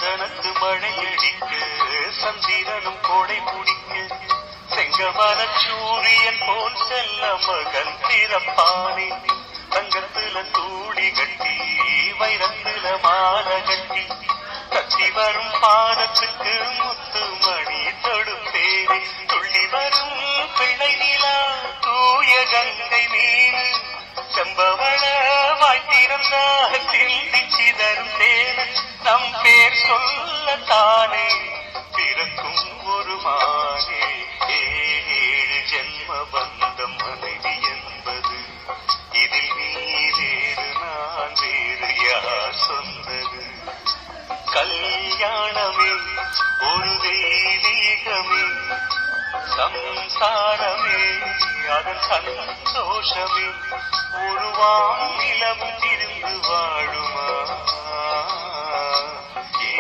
சந்தனத்து மழையடிக்க சந்திரனும் கோடை முடிக்க செங்கமல சூரியன் போல் செல்ல மகன் பிறப்பானே தங்கத்துல தூடி கட்டி வைரத்துல மாலை கட்டி கத்தி வரும் பாதத்துக்கு முத்து மணி தொடுப்பேனே துள்ளி வரும் பிள்ளை நிலா தூய கங்கை மீன் செம்பவள வாய்த்திருந்த சிந்திச்சி தரும் தேன் நம் பேர் சொல்லத்தானே பிறக்கும் ஒரு மானே ஏழு ஜென்ம பந்தம் மனைவி என்பது இதில் நீ வேறு நான் வேறு யார் சொன்னது கல்யாணமே ஒரு தெய்வீகமே சம்சாரமே அதன் சந்தோஷமே ஒரு வானிலமும் இருந்து வாழுமா